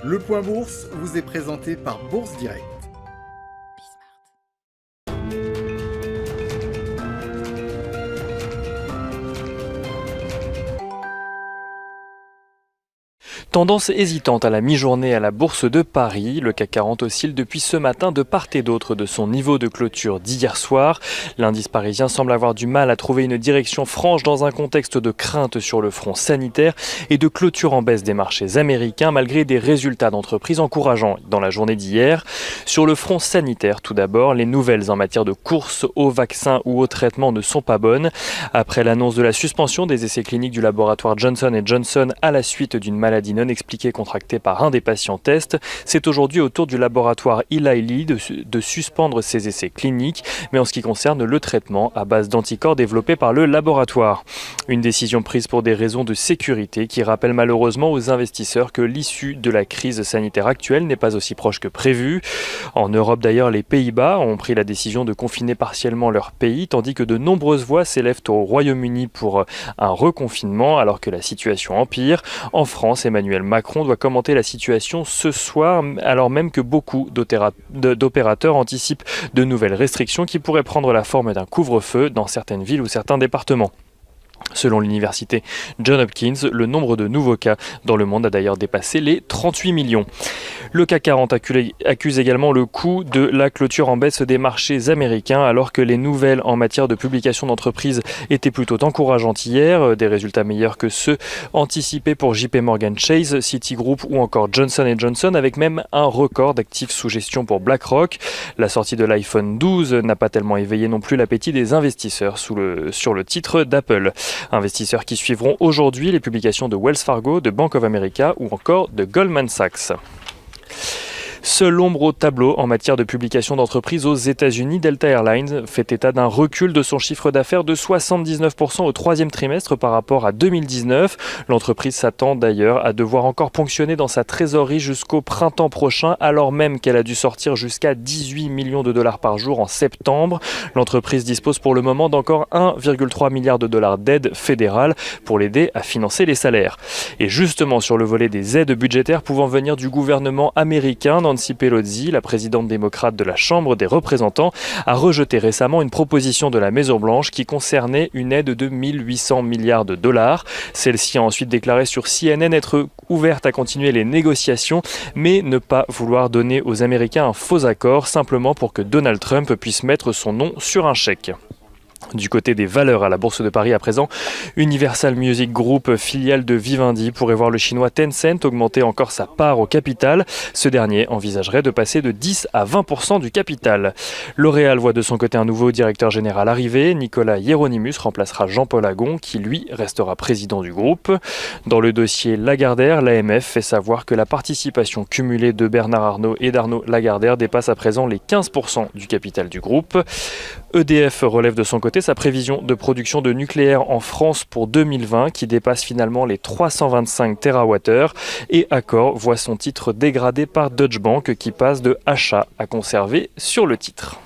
Le Point Bourse vous est présenté par Bourse Direct. Tendance hésitante à la mi-journée à la Bourse de Paris. Le CAC 40 oscille depuis ce matin de part et d'autre de son niveau de clôture d'hier soir. L'indice parisien semble avoir du mal à trouver une direction franche dans un contexte de crainte sur le front sanitaire et de clôture en baisse des marchés américains malgré des résultats d'entreprises encourageants dans la journée d'hier. Sur le front sanitaire, tout d'abord, les nouvelles en matière de course aux vaccins ou aux traitements ne sont pas bonnes. Après l'annonce de la suspension des essais cliniques du laboratoire Johnson & Johnson à la suite d'une maladie non expliquée contractée par un des patients tests, c'est aujourd'hui au tour du laboratoire Eli Lilly de suspendre ses essais cliniques, mais en ce qui concerne le traitement à base d'anticorps développé par le laboratoire. Une décision prise pour des raisons de sécurité qui rappelle malheureusement aux investisseurs que l'issue de la crise sanitaire actuelle n'est pas aussi proche que prévu. En Europe d'ailleurs, les Pays-Bas ont pris la décision de confiner partiellement leur pays, tandis que de nombreuses voix s'élèvent au Royaume-Uni pour un reconfinement alors que la situation empire. En France, Emmanuel Macron doit commenter la situation ce soir, alors même que beaucoup d'opérateurs anticipent de nouvelles restrictions qui pourraient prendre la forme d'un couvre-feu dans certaines villes ou certains départements. Selon l'université Johns Hopkins, le nombre de nouveaux cas dans le monde a d'ailleurs dépassé les 38 millions. Le CAC 40 accuse également le coût de la clôture en baisse des marchés américains alors que les nouvelles en matière de publication d'entreprises étaient plutôt encourageantes hier, des résultats meilleurs que ceux anticipés pour JP Morgan Chase, Citigroup ou encore Johnson & Johnson avec même un record d'actifs sous gestion pour BlackRock. La sortie de l'iPhone 12 n'a pas tellement éveillé non plus l'appétit des investisseurs sur le titre d'Apple. Investisseurs qui suivront aujourd'hui les publications de Wells Fargo, de Bank of America ou encore de Goldman Sachs. Seule ombre au tableau en matière de publication d'entreprises aux États-Unis, Delta Airlines fait état d'un recul de son chiffre d'affaires de 79% au troisième trimestre par rapport à 2019. L'entreprise s'attend d'ailleurs à devoir encore ponctionner dans sa trésorerie jusqu'au printemps prochain, alors même qu'elle a dû sortir jusqu'à 18 millions de dollars par jour en septembre. L'entreprise dispose pour le moment d'encore 1,3 milliard de dollars d'aides fédérales pour l'aider à financer les salaires. Et justement sur le volet des aides budgétaires pouvant venir du gouvernement américain, Nancy Pelosi, la présidente démocrate de la Chambre des représentants, a rejeté récemment une proposition de la Maison-Blanche qui concernait une aide de 1800 milliards de dollars. Celle-ci a ensuite déclaré sur CNN être ouverte à continuer les négociations, mais ne pas vouloir donner aux Américains un faux accord, simplement pour que Donald Trump puisse mettre son nom sur un chèque. Du côté des valeurs à la Bourse de Paris à présent, Universal Music Group, filiale de Vivendi, pourrait voir le chinois Tencent augmenter encore sa part au capital. Ce dernier envisagerait de passer de 10 à 20% du capital. L'Oréal voit de son côté un nouveau directeur général arriver. Nicolas Hieronymus remplacera Jean-Paul Agon, qui lui restera président du groupe. Dans le dossier Lagardère, l'AMF fait savoir que la participation cumulée de Bernard Arnault et d'Arnaud Lagardère dépasse à présent les 15% du capital du groupe. EDF relève de son côté sa prévision de production de nucléaire en France pour 2020 qui dépasse finalement les 325 TWh et Accor voit son titre dégradé par Deutsche Bank qui passe de achat à conserver sur le titre.